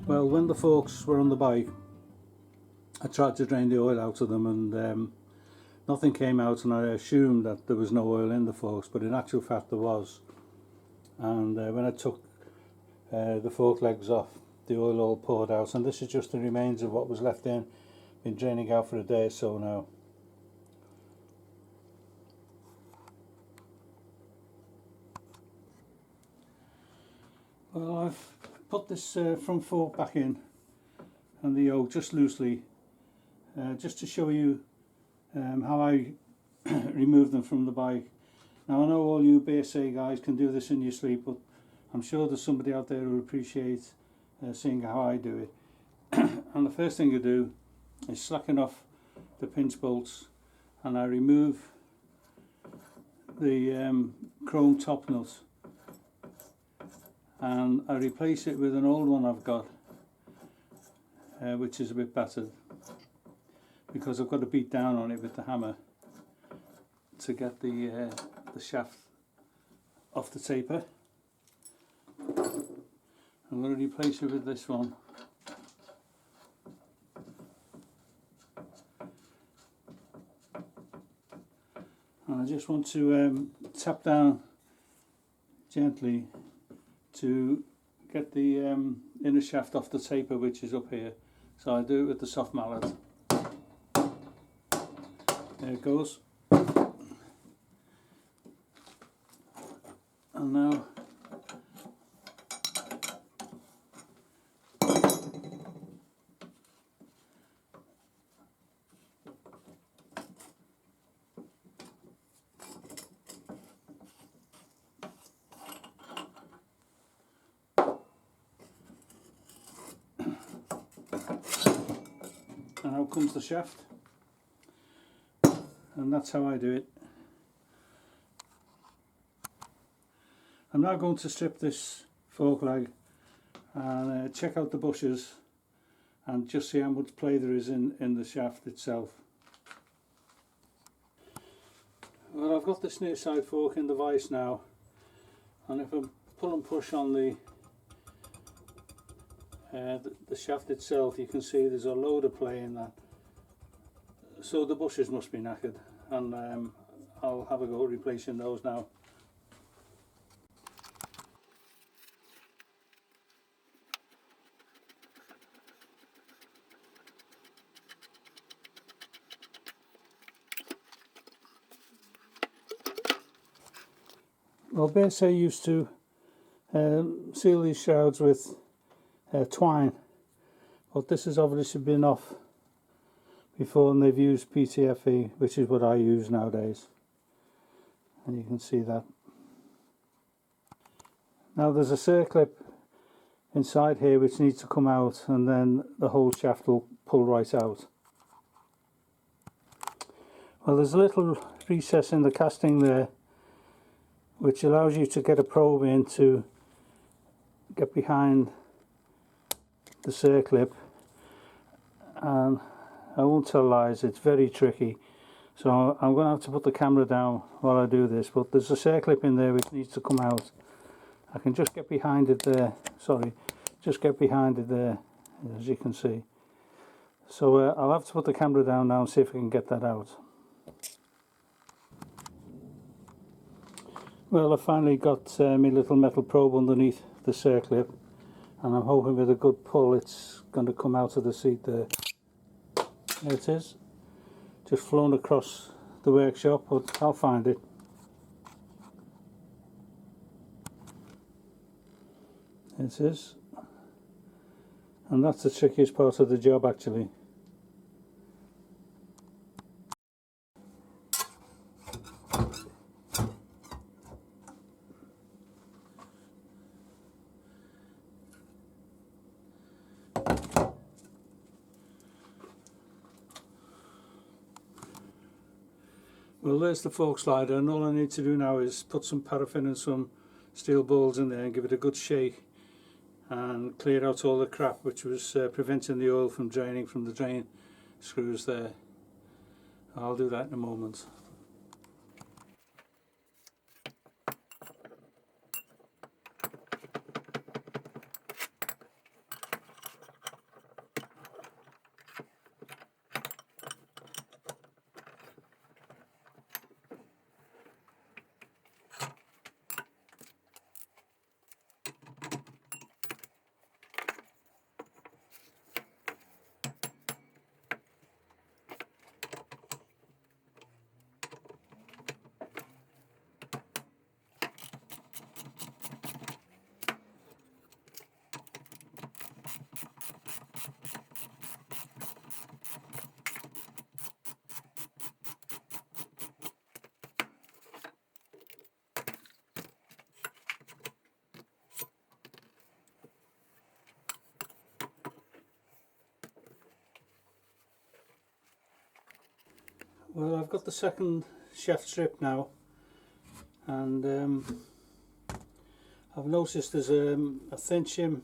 Well, when the forks were on the bike, I tried to drain the oil out of them, and nothing came out, and I assumed that there was no oil in the forks, but in actual fact there was. And when I took the fork legs off, the oil all poured out, and this is just the remains of what was left in. Been draining out for a day or so now. Well, I've put this front fork back in and the yoke just loosely, just to show you how I remove them from the bike. Now I know all you Bsa guys can do this in your sleep, but I'm sure there's somebody out there who will appreciate seeing how I do it. And the first thing I do is slacken off the pinch bolts, and I remove the chrome top nut, and I replace it with an old one I've got, which is a bit battered, because I've got to beat down on it with the hammer to get the shaft off the taper. I'm going to replace it with this one. And I just want to tap down gently to get the inner shaft off the taper, which is up here. So I do it with the soft mallet. There it goes. And now and out comes the shaft, and that's how I do it. I'm now going to strip this fork leg and check out the bushes and just see how much play there is in the shaft itself. Well, I've got this near side fork in the vise now, and if I pull and push on the shaft itself, you can see there's a load of play in that, so the bushes must be knackered, and I'll have a go replacing those now. Well, Bsa used to seal these shrouds with twine, but this has obviously been off before, and they've used PTFE, which is what I use nowadays, and you can see that. Now there's a circlip inside here which needs to come out, and then the whole shaft will pull right out. Well, there's a little recess in the casting there which allows you to get a probe in to get behind the circlip, and I won't tell lies, it's very tricky, so I'm going to have to put the camera down while I do this, but there's a circlip in there which needs to come out. I can just get behind it there, just get behind it there, as you can see. So I'll have to put the camera down now and see if I can get that out. Well, I finally got my little metal probe underneath the circlip, and I'm hoping with a good pull it's going to come out of the seat there. There it is, just flown across the workshop, but I'll find it. There it is, and that's the trickiest part of the job actually. Well, there's the fork slider, and all I need to do now is put some paraffin and some steel balls in there and give it a good shake and clear out all the crap which was preventing the oil from draining from the drain screws there. I'll do that in a moment. Well, I've got the second shaft strip now, and I've noticed there's a thin shim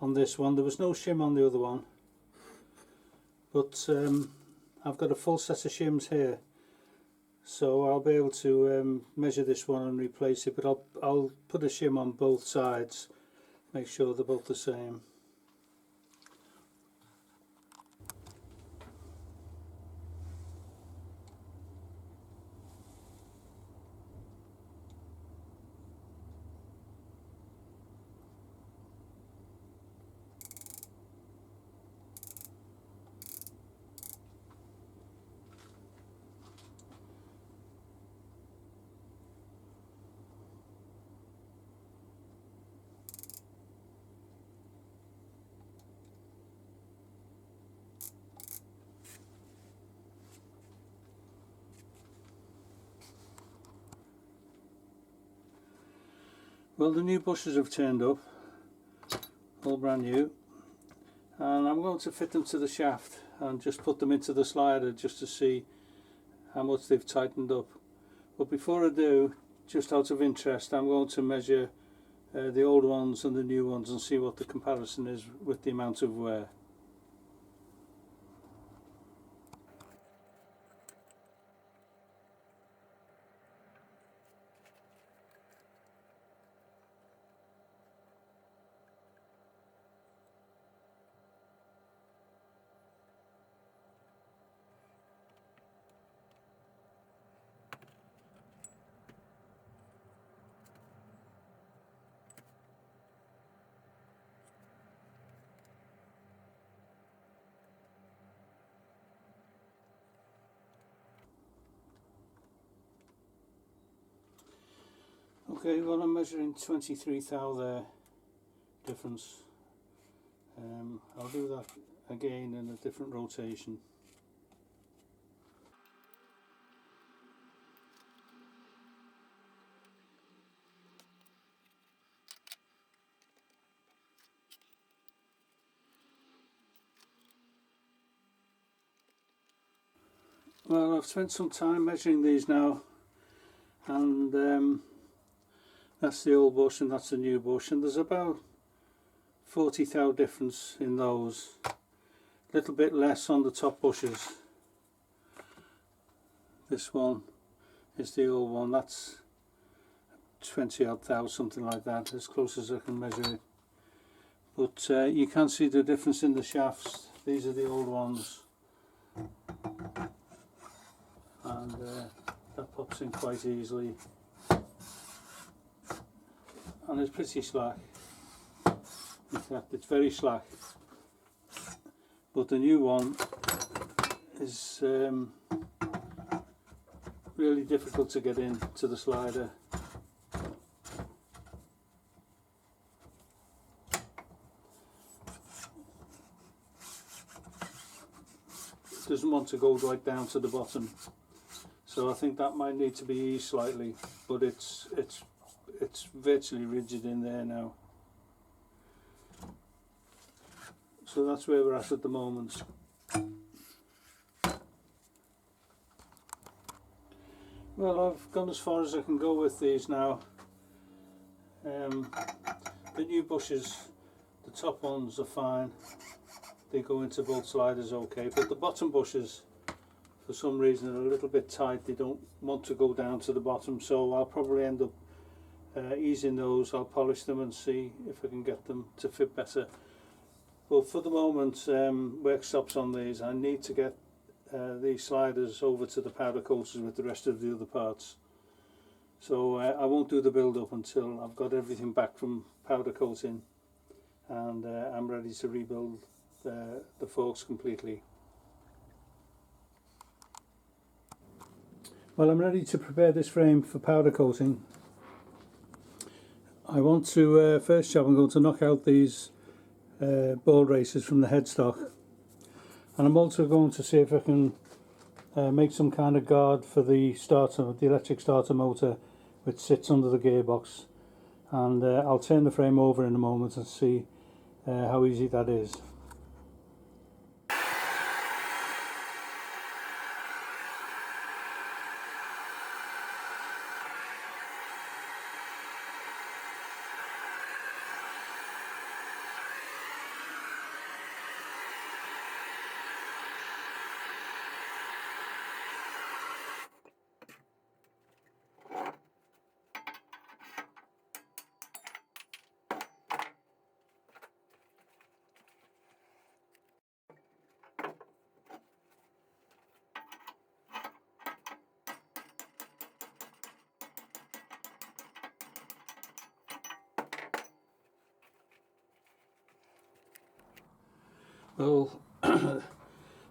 on this one. There was no shim on the other one, but I've got a full set of shims here, so I'll be able to measure this one and replace it, but I'll put a shim on both sides, make sure they're both the same. Well, the new bushes have turned up, all brand new, and I'm going to fit them to the shaft and just put them into the slider just to see how much they've tightened up. But before I do, just out of interest, I'm going to measure the old ones and the new ones and see what the comparison is with the amount of wear. Okay, well, I'm measuring 23 thou there difference. I'll do that again in a different rotation. Well, I've spent some time measuring these now, and that's the old bush and that's the new bush, and there's about 40 thou difference in those. A little bit less on the top bushes. This one is the old one, that's 20 odd thou, something like that, as close as I can measure it. But you can see the difference in the shafts. These are the old ones, and that pops in quite easily, and it's pretty slack. In fact, it's very slack. But the new one is really difficult to get into the slider. It doesn't want to go right down to the bottom, so I think that might need to be eased slightly, but it's virtually rigid in there now. So that's where we're at the moment. Well, I've gone as far as I can go with these now. The new bushes, the top ones are fine, they go into both sliders okay, but the bottom bushes for some reason are a little bit tight. They don't want to go down to the bottom, so I'll probably end up easing those. I'll polish them and see if I can get them to fit better. But for the moment, work stops on these. I need to get these sliders over to the powder coaters with the rest of the other parts. So I won't do the build up until I've got everything back from powder coating, and I'm ready to rebuild the forks completely. Well, I'm ready to prepare this frame for powder coating. I want to, first job, I'm going to knock out these ball races from the headstock, and I'm also going to see if I can make some kind of guard for the starter, the electric starter motor, which sits under the gearbox, and I'll turn the frame over in a moment and see how easy that is. Well, Well,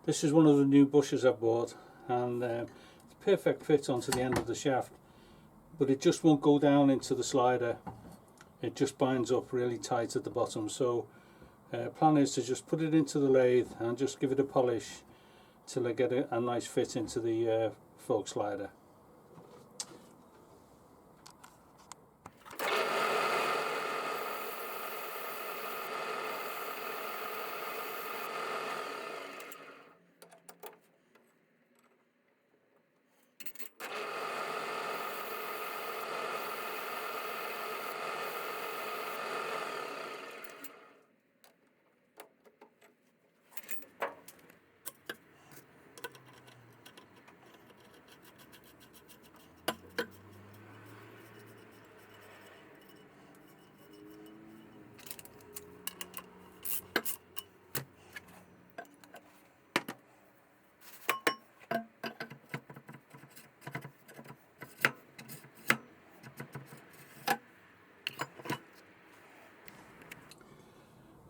this is one of the new bushes I bought, and it's a perfect fit onto the end of the shaft, but it just won't go down into the slider. It just binds up really tight at the bottom. So plan is to just put it into the lathe and just give it a polish till I get a nice fit into the fork slider.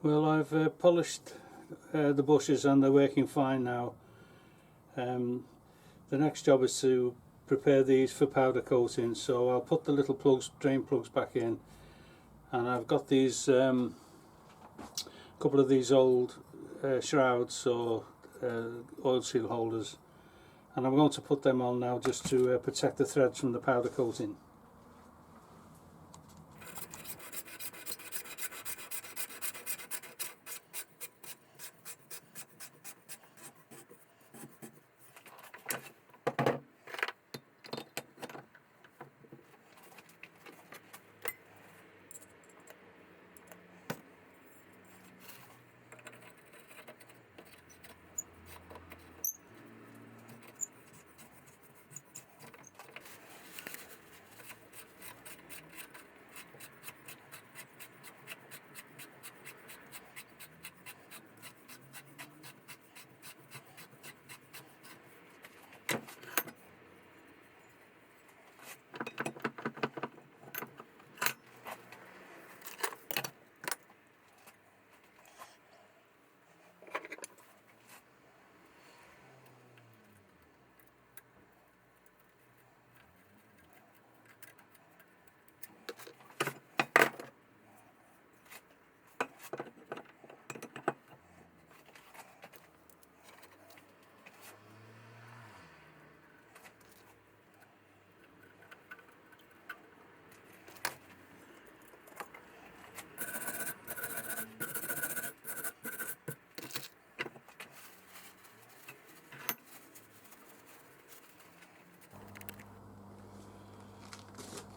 Well, I've polished the bushes and they're working fine now. The next job is to prepare these for powder coating, so I'll put the little plugs, drain plugs back in, and I've got these couple of these old shrouds or oil seal holders, and I'm going to put them on now just to protect the threads from the powder coating.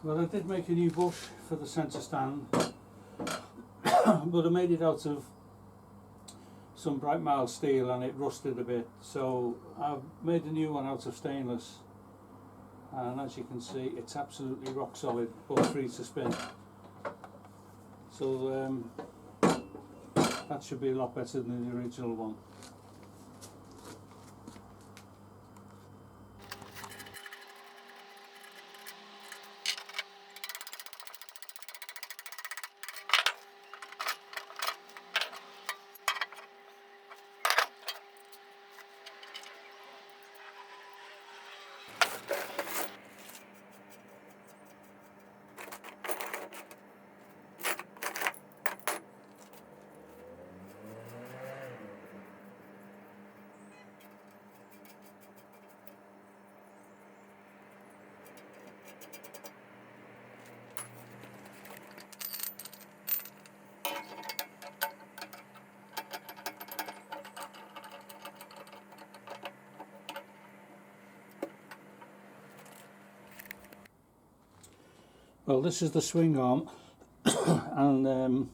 Well, I did make a new bush for the centre stand, but I made it out of some bright mild steel and it rusted a bit, so I've made a new one out of stainless, and as you can see it's absolutely rock solid, both free to spin. So that should be a lot better than the original one. Well, this is the swing arm and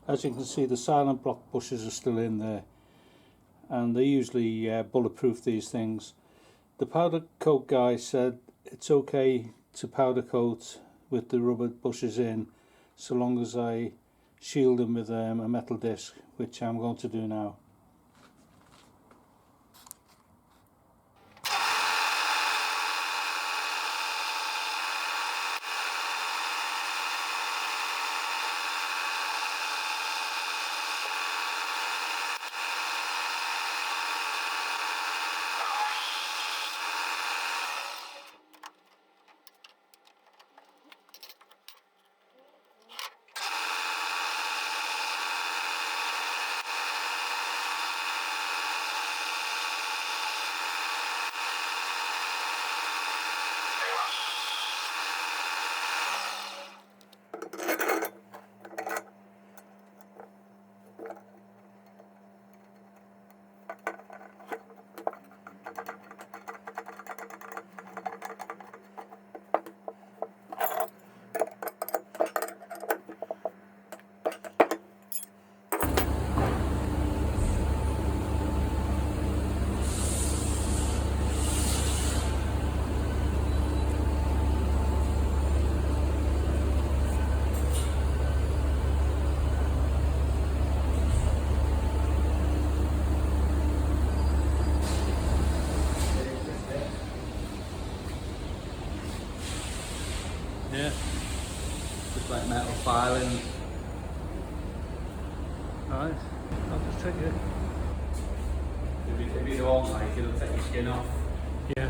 as you can see the silent block bushes are still in there, and they usually bulletproof these things. The powder coat guy said it's okay to powder coat with the rubber bushes in, so long as I shield them with a metal disc, which I'm going to do now. Yeah. Just like metal filing. Right. I'll just take it. If you don't like it, it'll take your skin off. Yeah.